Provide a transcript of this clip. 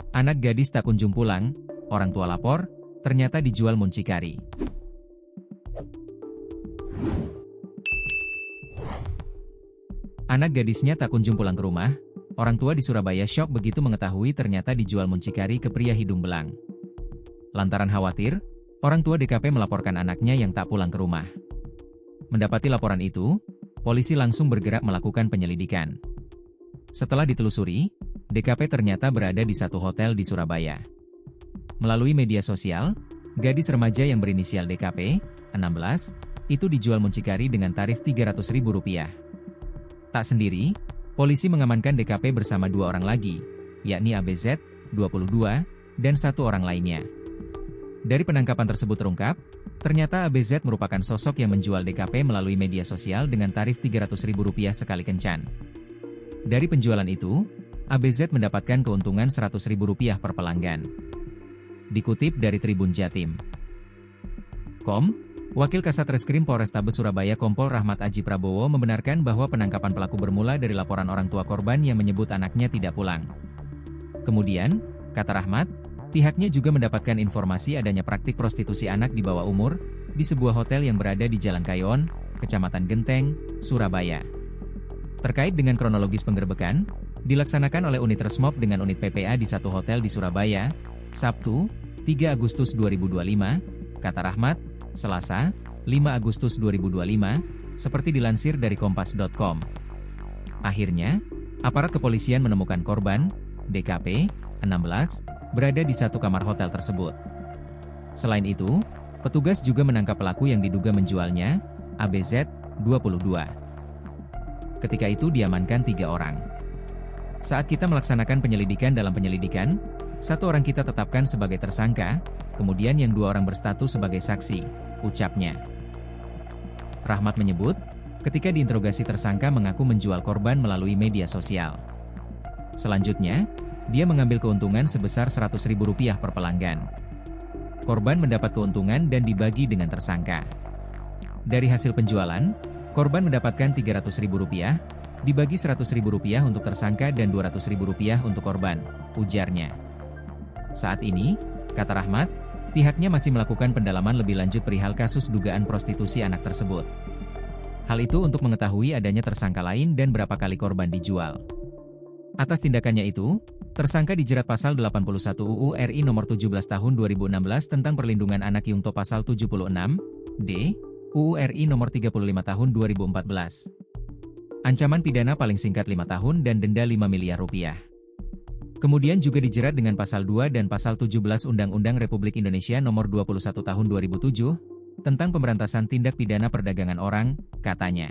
Anak gadis tak kunjung pulang, orang tua lapor, ternyata dijual muncikari. Anak gadisnya tak kunjung pulang ke rumah, orang tua di Surabaya syok begitu mengetahui ternyata dijual muncikari ke pria hidung belang. Lantaran khawatir, orang tua DKP melaporkan anaknya yang tak pulang ke rumah. Mendapati laporan itu, polisi langsung bergerak melakukan penyelidikan. Setelah ditelusuri, DKP ternyata berada di satu hotel di Surabaya. Melalui media sosial, gadis remaja yang berinisial DKP, 16, itu dijual muncikari dengan tarif Rp300.000. Tak sendiri, polisi mengamankan DKP bersama 2 orang lagi, yakni ABZ, 22, dan 1 orang lainnya. Dari penangkapan tersebut terungkap, ternyata ABZ merupakan sosok yang menjual DKP melalui media sosial dengan tarif Rp300.000 sekali kencan. Dari penjualan itu, ABZ mendapatkan keuntungan Rp100.000 per pelanggan. Dikutip dari Tribun Jatim.com, Wakil Kasat Reskrim Polrestabes Surabaya Kompol Rahmat Aji Prabowo membenarkan bahwa penangkapan pelaku bermula dari laporan orang tua korban yang menyebut anaknya tidak pulang. Kemudian, kata Rahmat, pihaknya juga mendapatkan informasi adanya praktik prostitusi anak di bawah umur di sebuah hotel yang berada di Jalan Kayon, Kecamatan Genteng, Surabaya. Terkait dengan kronologis penggerbekan, dilaksanakan oleh unit Resmob dengan unit PPA di satu hotel di Surabaya, Sabtu, 3 Agustus 2025, kata Rahmat, Selasa, 5 Agustus 2025, seperti dilansir dari Kompas.com. Akhirnya, aparat kepolisian menemukan korban, DKP, 16, berada di satu kamar hotel tersebut. Selain itu, petugas juga menangkap pelaku yang diduga menjualnya, ABZ, 22. Ketika itu diamankan 3 orang. Saat kita melaksanakan penyelidikan dalam penyelidikan, 1 orang kita tetapkan sebagai tersangka, kemudian yang 2 orang berstatus sebagai saksi, ucapnya. Rahmat menyebut, ketika diinterogasi tersangka mengaku menjual korban melalui media sosial. Selanjutnya, dia mengambil keuntungan sebesar Rp100.000 per pelanggan. Korban mendapat keuntungan dan dibagi dengan tersangka. Dari hasil penjualan, korban mendapatkan Rp300.000, dibagi Rp100.000 untuk tersangka dan Rp200.000 untuk korban, ujarnya. Saat ini, kata Rahmat, pihaknya masih melakukan pendalaman lebih lanjut perihal kasus dugaan prostitusi anak tersebut. Hal itu untuk mengetahui adanya tersangka lain dan berapa kali korban dijual. Atas tindakannya itu, tersangka dijerat pasal 81 UU RI nomor 17 tahun 2016 tentang perlindungan anak Yungto pasal 76, D, UU RI nomor 35 tahun 2014. Ancaman pidana paling singkat 5 tahun dan denda Rp5 miliar. Kemudian juga dijerat dengan pasal 2 dan pasal 17 Undang-Undang Republik Indonesia nomor 21 tahun 2007, tentang pemberantasan tindak pidana perdagangan orang, katanya.